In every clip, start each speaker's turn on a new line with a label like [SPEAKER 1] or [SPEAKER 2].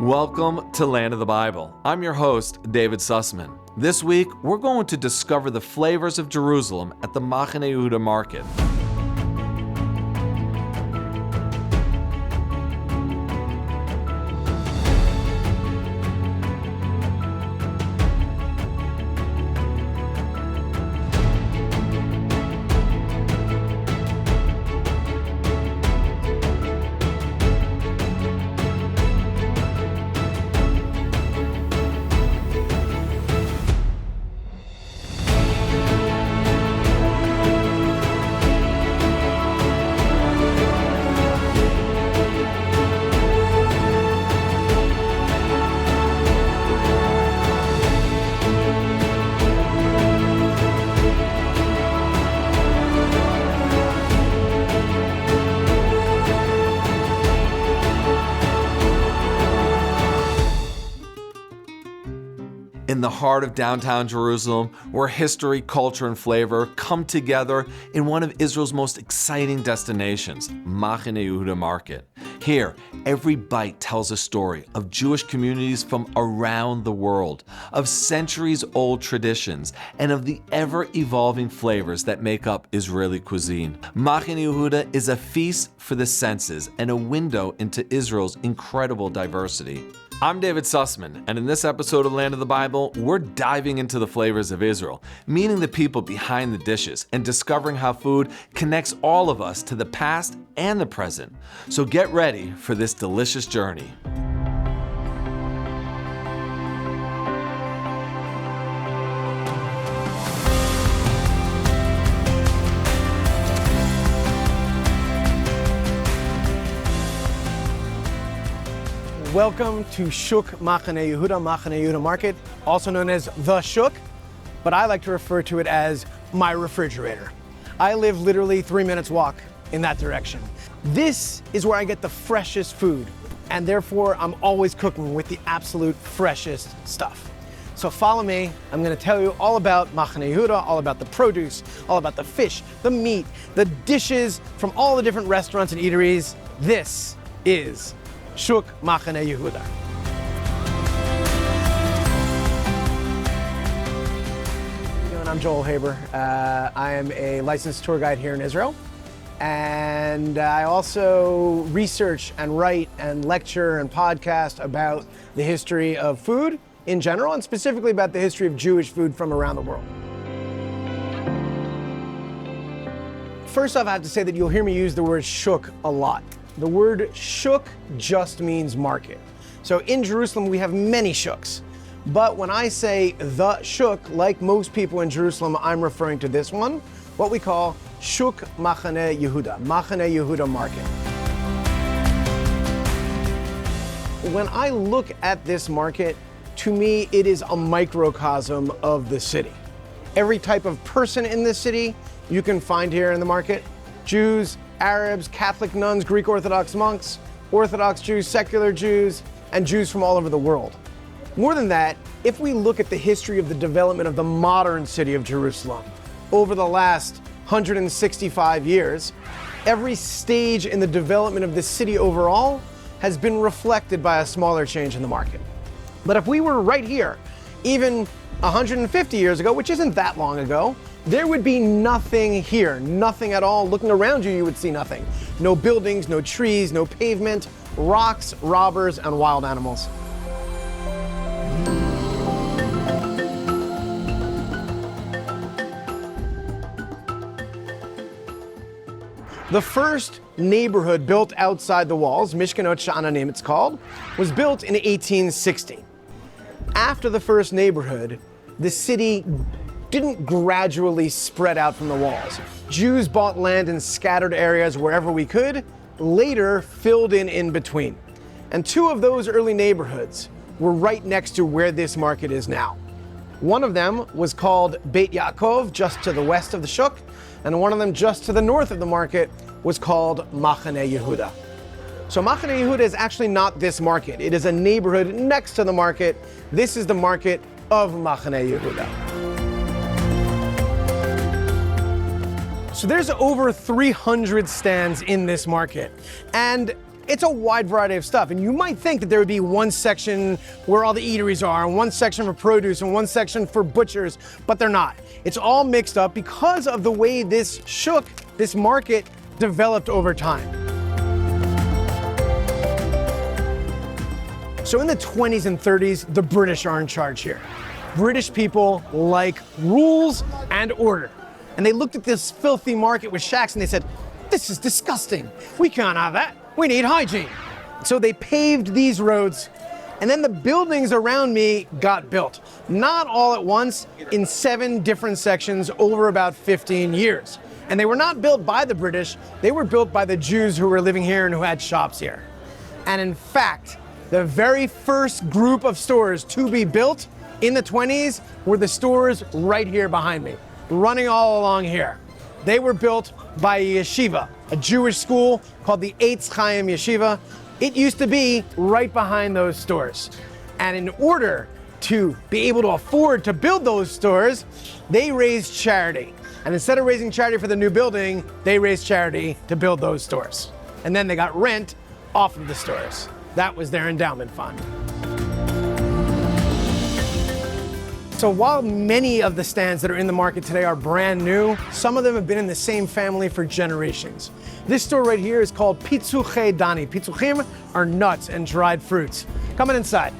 [SPEAKER 1] Welcome to Land of the Bible. I'm your host, David Sussman. This week, we're going to discover the flavors of Jerusalem at the Mahane Yehudah Market. In the heart of downtown Jerusalem, where history, culture, and flavor come together in one of Israel's most exciting destinations, Mahane Yehudah Market. Here, every bite tells a story of Jewish communities from around the world, of centuries-old traditions, and of the ever-evolving flavors that make up Israeli cuisine. Mahane Yehudah is a feast for the senses and a window into Israel's incredible diversity. I'm David Sussman, and in this episode of Land of the Bible, we're diving into the flavors of Israel, meeting the people behind the dishes, and discovering how food connects all of us to the past and the present. So get ready for this delicious journey.
[SPEAKER 2] Welcome to Shuk Mahane Yehudah Market, also known as the Shuk, but I like to refer to it as my refrigerator. I live literally 3 minutes walk in that direction. This is where I get the freshest food, and therefore I'm always cooking with the absolute freshest stuff. So follow me, I'm gonna tell you all about Mahane Yehudah, all about the produce, all about the fish, the meat, the dishes from all the different restaurants and eateries. This is Shuk Mahane Yehudah. I'm Joel Haber. I am a licensed tour guide here in Israel. And I also research and write and lecture and podcast about the history of food in general, and specifically about the history of Jewish food from around the world. First off, I have to say that you'll hear me use the word shuk a lot. The word shuk just means market. So in Jerusalem, we have many shuks. But when I say the shuk, like most people in Jerusalem, I'm referring to this one, what we call Shuk Mahane Yehudah, Mahane Yehudah Market. When I look at this market, to me, it is a microcosm of the city. Every type of person in this city you can find here in the market. Jews, Arabs, Catholic nuns, Greek Orthodox monks, Orthodox Jews, secular Jews, and Jews from all over the world. More than that, if we look at the history of the development of the modern city of Jerusalem over the last 165 years, every stage in the development of the city overall has been reflected by a smaller change in the market. But if we were right here, even 150 years ago, which isn't that long ago, there would be nothing here, nothing at all. Looking around you, you would see nothing. No buildings, no trees, no pavement, rocks, robbers, and wild animals. The first neighborhood built outside the walls, Mishkanot Sha'ananim it's called, was built in 1860. After the first neighborhood, the city didn't gradually spread out from the walls. Jews bought land in scattered areas wherever we could, later filled in between. And two of those early neighborhoods were right next to where this market is now. One of them was called Beit Yaakov, just to the west of the Shuk, and one of them just to the north of the market was called Mahane Yehudah. So Mahane Yehudah is actually not this market. It is a neighborhood next to the market. This is the market of Mahane Yehudah. So there's over 300 stands in this market, and it's a wide variety of stuff. And you might think that there would be one section where all the eateries are, and one section for produce, and one section for butchers, but they're not. It's all mixed up because of the way this market developed over time. So in the 20s and 30s, the British are in charge here. British people like rules and order. And they looked at this filthy market with shacks and they said, this is disgusting. We can't have that. We need hygiene. So they paved these roads, and then the buildings around me got built. Not all at once, in 7 different sections over about 15 years. And they were not built by the British, they were built by the Jews who were living here and who had shops here. And in fact, the very first group of stores to be built in the 20s were the stores right here behind me, running all along here. They were built by a yeshiva, a Jewish school called the Eitz Chaim Yeshiva. It used to be right behind those stores. And in order to be able to afford to build those stores, they raised charity. And instead of raising charity for the new building, they raised charity to build those stores. And then they got rent off of the stores. That was their endowment fund. So while many of the stands that are in the market today are brand new, some of them have been in the same family for generations. This store right here is called Pitzuchei Dani. Pitzuchim are nuts and dried fruits. Coming inside.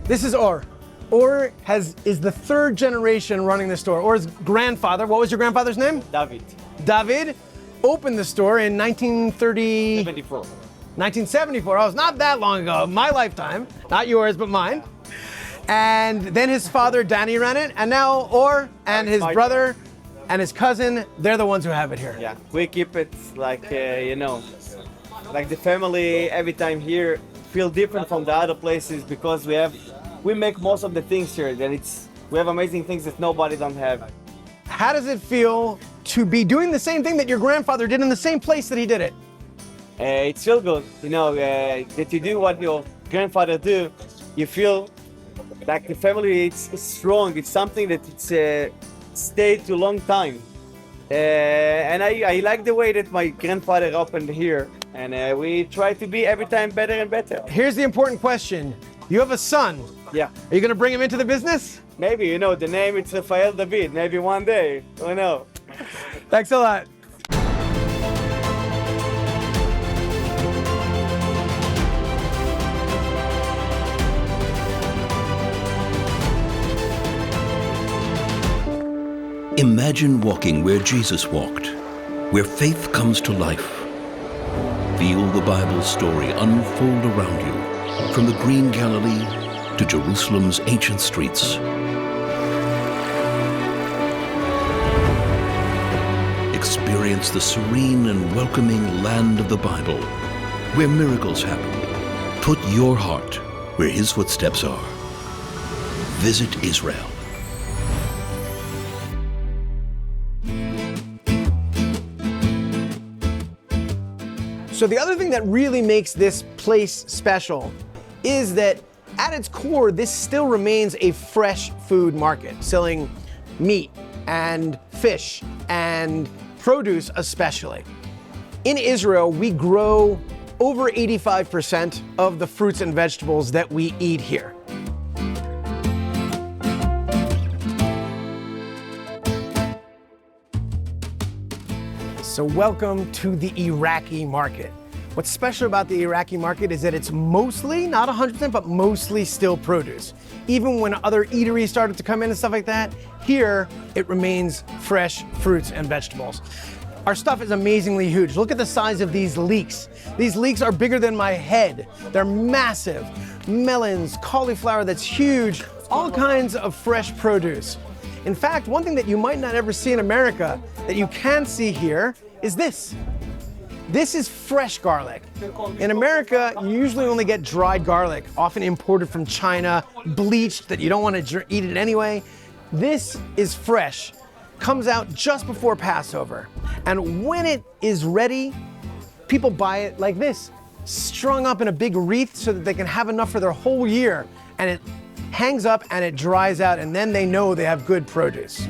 [SPEAKER 2] This is Or. Or is the 3rd generation running the store. Or's grandfather, what was your grandfather's name?
[SPEAKER 3] David.
[SPEAKER 2] David opened the store in
[SPEAKER 3] 74.
[SPEAKER 2] 1974. Oh, it's not that long ago. My lifetime. Not yours, but mine. And then his father, Danny, ran it. And now Or and his brother and his cousin, they're the ones who have it here.
[SPEAKER 3] Yeah, we keep it like, like the family every time here feel different from the other places because we make most of the things here. Then we have amazing things that nobody don't have.
[SPEAKER 2] How does it feel to be doing the same thing that your grandfather did in the same place that he did it?
[SPEAKER 3] It feels good, that you do what your grandfather do. You feel like the family it's strong. It's something that it's stayed to a long time. And I like the way that my grandfather opened here. And we try to be every time better and better.
[SPEAKER 2] Here's the important question. You have a son.
[SPEAKER 3] Yeah.
[SPEAKER 2] Are you going to bring him into the business?
[SPEAKER 3] Maybe, the name it's Rafael David. Maybe one day. Who knows?
[SPEAKER 2] Thanks a lot.
[SPEAKER 4] Imagine walking where Jesus walked, where faith comes to life. Feel the Bible story unfold around you, from the green Galilee to Jerusalem's ancient streets. Experience the serene and welcoming land of the Bible, where miracles happen. Put your heart where His footsteps are. Visit Israel.
[SPEAKER 2] So the other thing that really makes this place special is that at its core, this still remains a fresh food market, selling meat and fish and produce especially. In Israel, we grow over 85% of the fruits and vegetables that we eat here. So welcome to the Iraqi market. What's special about the Iraqi market is that it's mostly, not 100%, but mostly still produce. Even when other eateries started to come in and stuff like that, here it remains fresh fruits and vegetables. Our stuff is amazingly huge. Look at the size of these leeks. These leeks are bigger than my head. They're massive. Melons, cauliflower that's huge, all kinds of fresh produce. In fact, one thing that you might not ever see in America that you can see here is this. This is fresh garlic. In America, you usually only get dried garlic, often imported from China, bleached, that you don't want to eat it anyway. This is fresh, comes out just before Passover. And when it is ready, people buy it like this, strung up in a big wreath so that they can have enough for their whole year. And it hangs up and it dries out, and then they know they have good produce.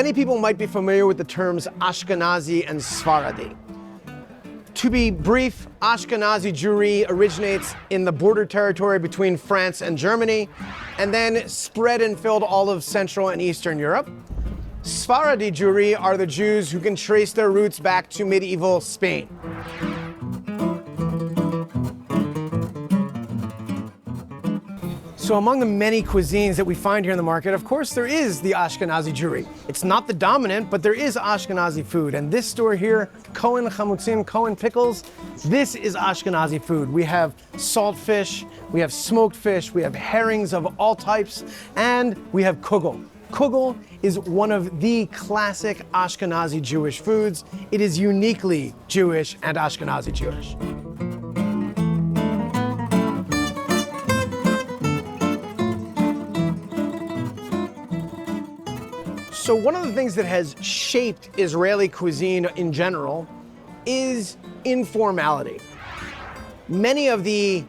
[SPEAKER 2] Many people might be familiar with the terms Ashkenazi and Sephardi. To be brief, Ashkenazi Jewry originates in the border territory between France and Germany, and then spread and filled all of Central and Eastern Europe. Sephardi Jewry are the Jews who can trace their roots back to medieval Spain. So among the many cuisines that we find here in the market, of course, there is the Ashkenazi Jewry. It's not the dominant, but there is Ashkenazi food. And this store here, Cohen Chamutzim, Cohen Pickles, this is Ashkenazi food. We have salt fish, we have smoked fish, we have herrings of all types, and we have kugel. Kugel is one of the classic Ashkenazi Jewish foods. It is uniquely Jewish and Ashkenazi Jewish. So one of the things that has shaped Israeli cuisine in general is informality. Many of the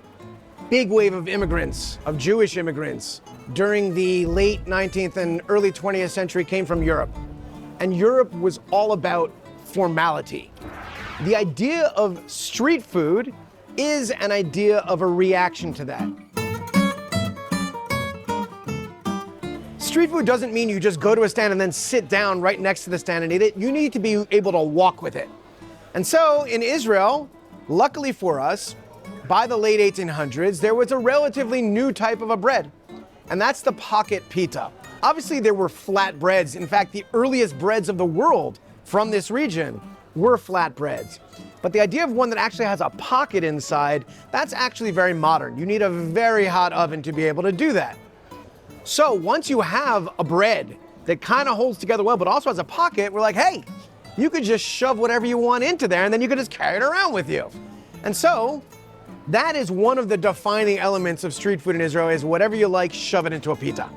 [SPEAKER 2] big wave of immigrants, of Jewish immigrants, during the late 19th and early 20th century came from Europe. And Europe was all about formality. The idea of street food is an idea of a reaction to that. Street food doesn't mean you just go to a stand and then sit down right next to the stand and eat it. You need to be able to walk with it. And so in Israel, luckily for us, by the late 1800s, there was a relatively new type of a bread, and that's the pocket pita. Obviously, there were flat breads. In fact, the earliest breads of the world from this region were flat breads. But the idea of one that actually has a pocket inside, that's actually very modern. You need a very hot oven to be able to do that. So once you have a bread that kind of holds together well, but also has a pocket, we're like, hey, you could just shove whatever you want into there and then you could just carry it around with you. And so that is one of the defining elements of street food in Israel, is whatever you like, shove it into a pita.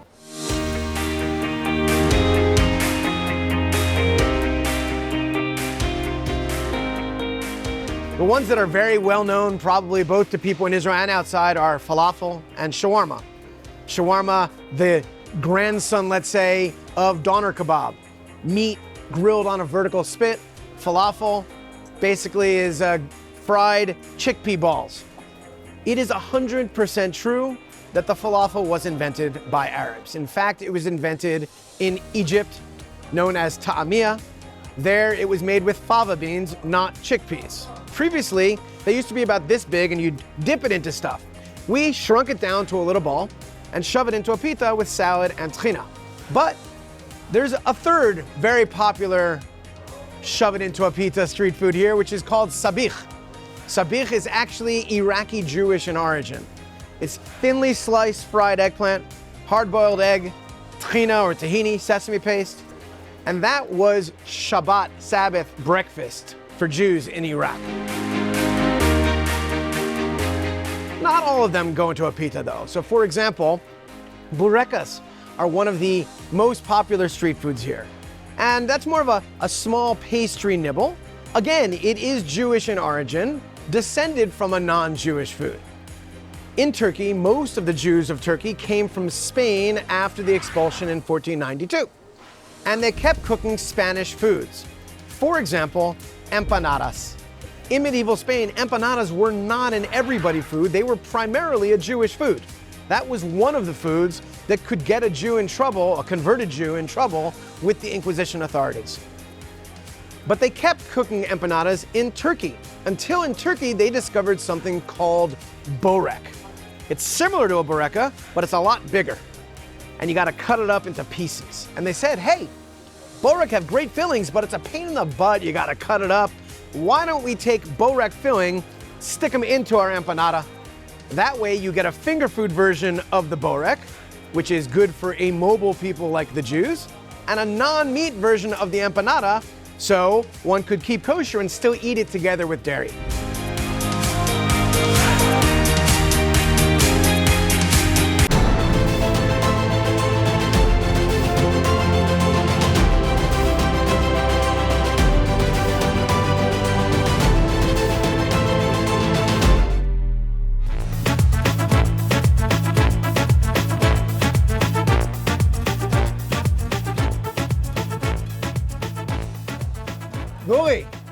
[SPEAKER 2] The ones that are very well known, probably both to people in Israel and outside, are falafel and shawarma. Shawarma, the grandson, let's say, of doner kebab. Meat grilled on a vertical spit. Falafel basically is fried chickpea balls. It is 100% true that the falafel was invented by Arabs. In fact, it was invented in Egypt, known as ta'amiyah. There, it was made with fava beans, not chickpeas. Previously, they used to be about this big and you'd dip it into stuff. We shrunk it down to a little ball and shove it into a pita with salad and tahina. But there's a third very popular shove it into a pita street food here, which is called sabich. Sabich is actually Iraqi Jewish in origin. It's thinly sliced fried eggplant, hard-boiled egg, tahina or tahini, sesame paste, and that was Shabbat, Sabbath breakfast for Jews in Iraq. Not all of them go into a pita though. So for example, burekas are one of the most popular street foods here. And that's more of a small pastry nibble. Again, it is Jewish in origin, descended from a non-Jewish food. In Turkey, most of the Jews of Turkey came from Spain after the expulsion in 1492. And they kept cooking Spanish foods. For example, empanadas. In medieval Spain, empanadas were not an everybody food. They were primarily a Jewish food. That was one of the foods that could get a Jew in trouble, a converted Jew in trouble with the Inquisition authorities. But they kept cooking empanadas in Turkey, until in Turkey they discovered something called borek. It's similar to a bureka, but it's a lot bigger. And you gotta cut it up into pieces. And they said, hey, borek have great fillings, but it's a pain in the butt, you gotta cut it up. Why don't we take borek filling, stick them into our empanada? That way you get a finger food version of the borek, which is good for immobile people like the Jews, and a non-meat version of the empanada, so one could keep kosher and still eat it together with dairy.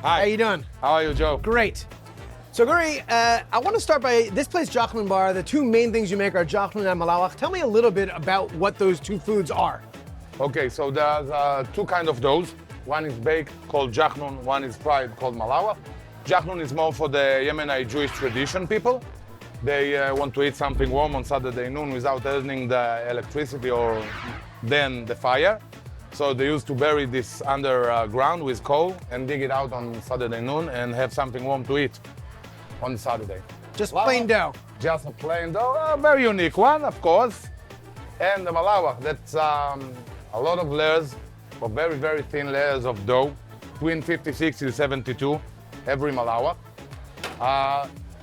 [SPEAKER 5] Hi.
[SPEAKER 2] How you doing?
[SPEAKER 5] How are you, Joe?
[SPEAKER 2] Great. So Guri, I want to start by this place, Jachlin Bar. The two main things you make are jachlin and malawach. Tell me a little bit about what those two foods are.
[SPEAKER 5] Okay, so there's two kind of doughs. One is baked, called jachnun. One is fried, called malawach. Jachnun is more for the Yemenite Jewish tradition people. They want to eat something warm on Saturday noon without turning the electricity or then the fire. So they used to bury this underground with coal and dig it out on Saturday noon and have something warm to eat on Saturday.
[SPEAKER 2] Just plain dough.
[SPEAKER 5] Just a plain dough, a very unique one, of course. And the malawach, that's a lot of layers, of very, very thin layers of dough, between 50, 60, 72, every malawach.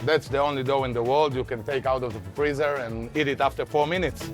[SPEAKER 5] That's the only dough in the world you can take out of the freezer and eat it after 4 minutes.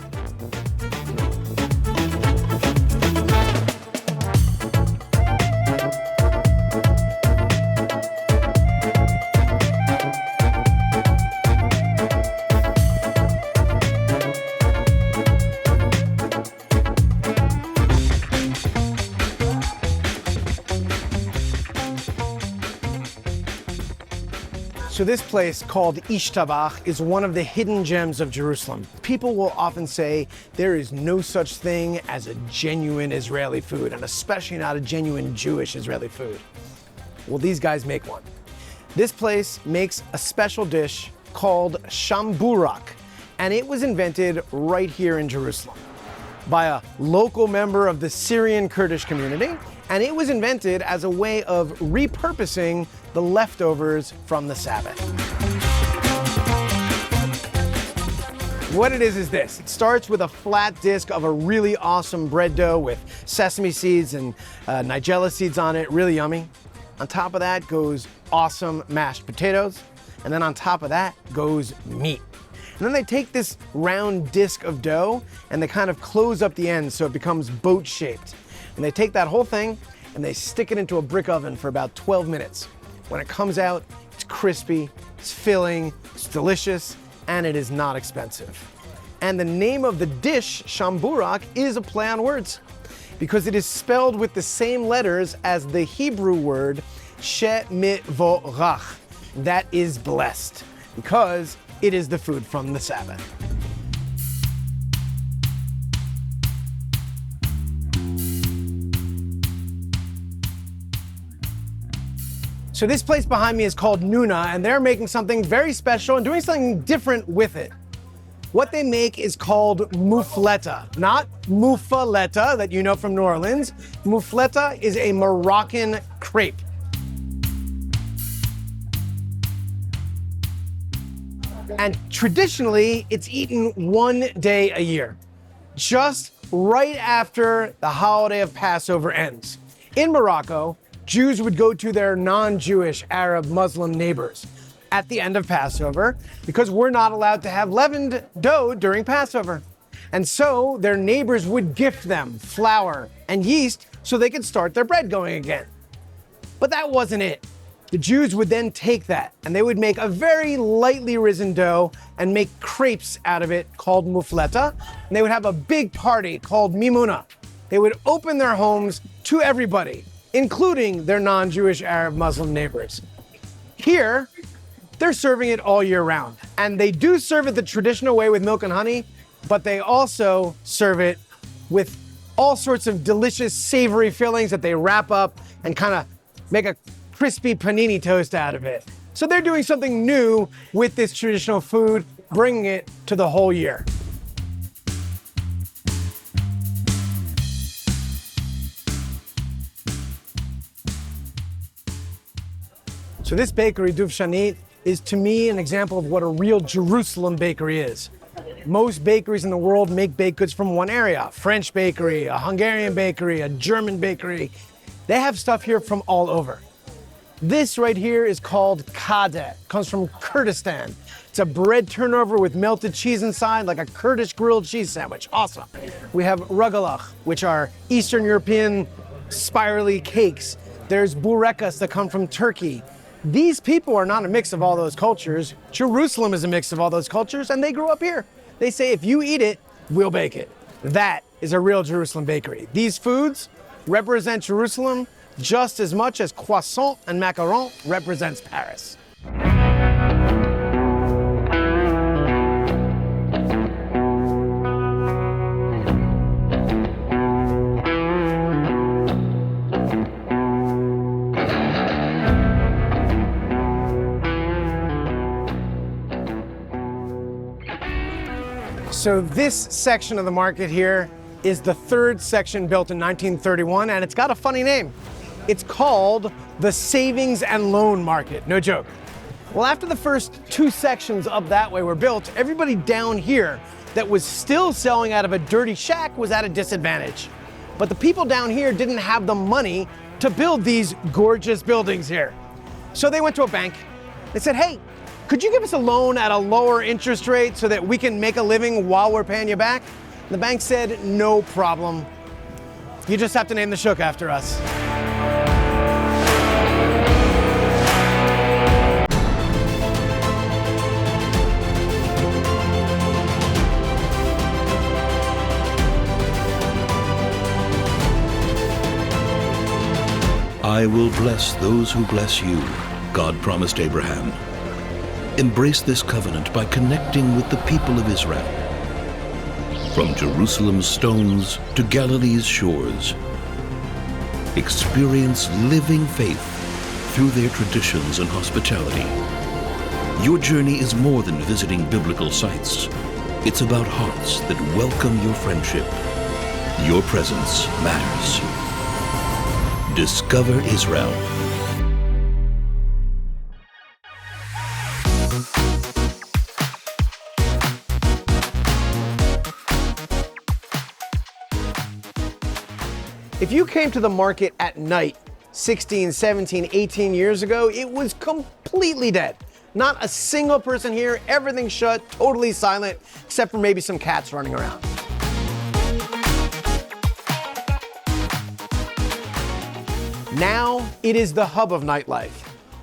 [SPEAKER 2] So this place called Ishtabach is one of the hidden gems of Jerusalem. People will often say there is no such thing as a genuine Israeli food, and especially not a genuine Jewish Israeli food. Well, these guys make one. This place makes a special dish called shamburak, and it was invented right here in Jerusalem by a local member of the Syrian Kurdish community, and it was invented as a way of repurposing the leftovers from the Sabbath. What it is this. It starts with a flat disc of a really awesome bread dough with sesame seeds and nigella seeds on it, really yummy. On top of that goes awesome mashed potatoes, and then on top of that goes meat. And then they take this round disc of dough and they kind of close up the ends so it becomes boat-shaped. And they take that whole thing and they stick it into a brick oven for about 12 minutes. When it comes out, it's crispy, it's filling, it's delicious, and it is not expensive. And the name of the dish, shamburak, is a play on words because it is spelled with the same letters as the Hebrew word shemivorach, that is blessed, because it is the food from the Sabbath. So this place behind me is called Nuna, and they're making something very special and doing something different with it. What they make is called mufleta, not mufaleta that you know from New Orleans. Mufleta is a Moroccan crepe. And traditionally, it's eaten one day a year, just right after the holiday of Passover ends. In Morocco, Jews would go to their non-Jewish Arab Muslim neighbors at the end of Passover because we're not allowed to have leavened dough during Passover. And so their neighbors would gift them flour and yeast so they could start their bread going again. But that wasn't it. The Jews would then take that and they would make a very lightly risen dough and make crepes out of it called mufleta. And they would have a big party called mimuna. They would open their homes to everybody, including their non-Jewish Arab Muslim neighbors. Here, they're serving it all year round. And they do serve it the traditional way with milk and honey, but they also serve it with all sorts of delicious savory fillings that they wrap up and kind of make a crispy panini toast out of it. So they're doing something new with this traditional food, bringing it to the whole year. So this bakery, Duv Shanit, is to me an example of what a real Jerusalem bakery is. Most bakeries in the world make baked goods from one area, a French bakery, a Hungarian bakery, a German bakery. They have stuff here from all over. This right here is called kadeh, comes from Kurdistan. It's a bread turnover with melted cheese inside, like a Kurdish grilled cheese sandwich. Awesome. We have rugelach, which are Eastern European spirally cakes. There's burekas that come from Turkey. These people are not a mix of all those cultures. Jerusalem is a mix of all those cultures, and they grew up here. They say, if you eat it, we'll bake it. That is a real Jerusalem bakery. These foods represent Jerusalem just as much as croissant and macaron represents Paris. So this section of the market here is the third section built in 1931, and it's got a funny name. It's called the Savings and Loan Market, no joke. Well, after the first two sections up that way were built, everybody down here that was still selling out of a dirty shack was at a disadvantage. But the people down here didn't have the money to build these gorgeous buildings here. So they went to a bank. They said, hey, could you give us a loan at a lower interest rate so that we can make a living while we're paying you back? The bank said, no problem. You just have to name the shuk after us.
[SPEAKER 4] I will bless those who bless you, God promised Abraham. Embrace this covenant by connecting with the people of Israel. From Jerusalem's stones to Galilee's shores, experience living faith through their traditions and hospitality. Your journey is more than visiting biblical sites. It's about hearts that welcome your friendship. Your presence matters. Discover Israel.
[SPEAKER 2] If you came to the market at night 16, 17, 18 years ago, it was completely dead. Not a single person here, everything shut, totally silent, except for maybe some cats running around. Now it is the hub of nightlife.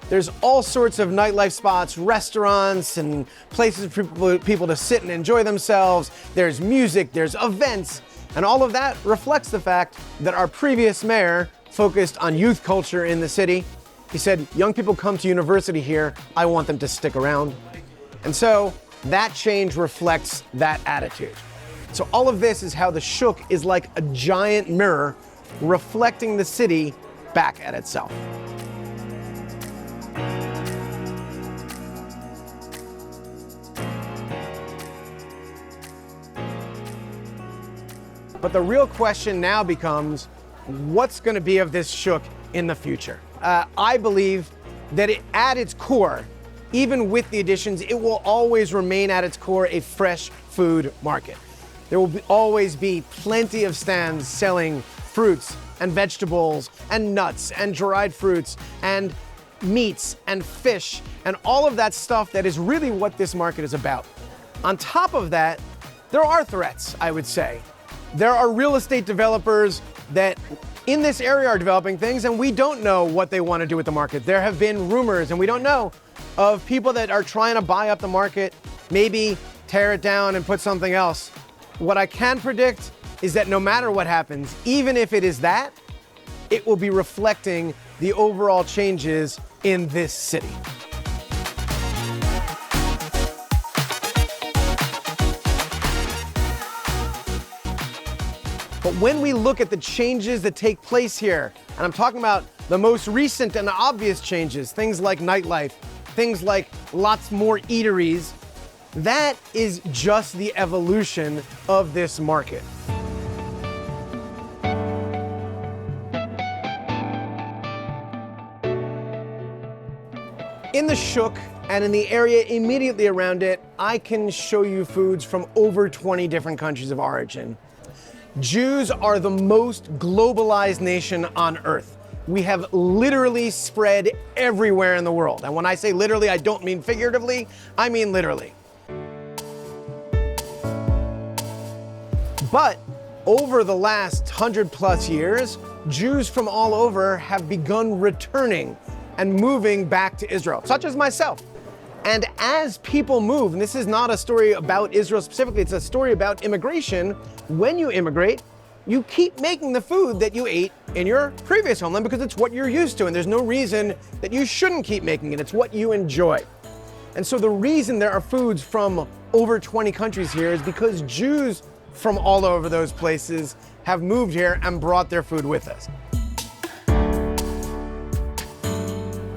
[SPEAKER 2] There's all sorts of nightlife spots, restaurants, and places for people to sit and enjoy themselves. There's music, there's events, and all of that reflects the fact that our previous mayor focused on youth culture in the city. He said, young people come to university here, I want them to stick around. And so that change reflects that attitude. So all of this is how the shuk is like a giant mirror reflecting the city back at itself. But the real question now becomes, what's going to be of this shuk in the future? I believe that at its core, even with the additions, it will always remain at its core a fresh food market. There will always be plenty of stands selling fruits and vegetables and nuts and dried fruits and meats and fish and all of that stuff that is really what this market is about. On top of that, there are threats, I would say. There are real estate developers that in this area are developing things, and we don't know what they want to do with the market. There have been rumors, and we don't know, of people that are trying to buy up the market, maybe tear it down and put something else. What I can predict is that no matter what happens, even if it is that, it will be reflecting the overall changes in this city. But when we look at the changes that take place here, and I'm talking about the most recent and obvious changes, things like nightlife, things like lots more eateries, that is just the evolution of this market. In the shuk and in the area immediately around it, I can show you foods from over 20 different countries of origin. Jews are the most globalized nation on earth. We have literally spread everywhere in the world. And when I say literally, I don't mean figuratively, I mean literally. But over the last 100+ years, Jews from all over have begun returning and moving back to Israel, such as myself. And as people move, and this is not a story about Israel specifically, it's a story about immigration. When you immigrate, you keep making the food that you ate in your previous homeland because it's what you're used to, and there's no reason that you shouldn't keep making it. It's what you enjoy. And so the reason there are foods from over 20 countries here is because Jews from all over those places have moved here and brought their food with us.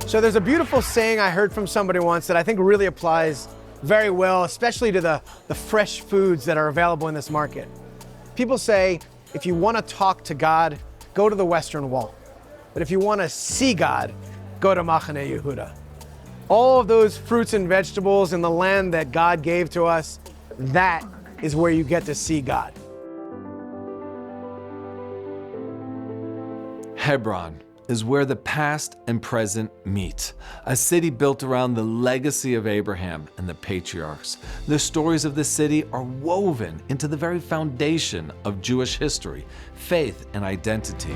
[SPEAKER 2] So there's a beautiful saying I heard from somebody once that I think really applies very well, especially to the fresh foods that are available in this market. People say, if you want to talk to God, go to the Western Wall. But if you want to see God, go to Mahane Yehudah. All of those fruits and vegetables in the land that God gave to us, that is where you get to see God.
[SPEAKER 1] Hebron is where the past and present meet, a city built around the legacy of Abraham and the patriarchs. The stories of this city are woven into the very foundation of Jewish history, faith, and identity.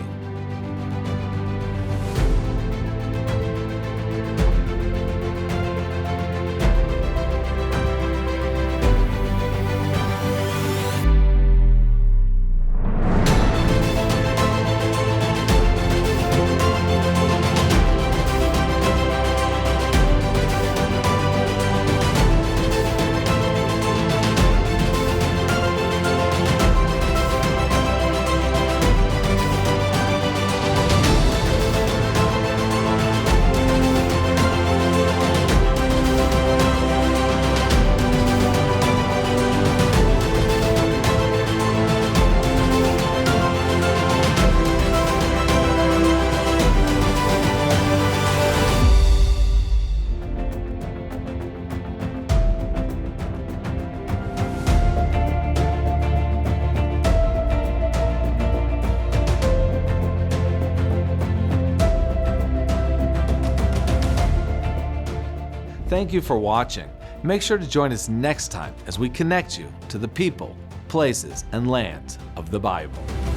[SPEAKER 1] Thank you for watching. Make sure to join us next time as we connect you to the people, places, and lands of the Bible.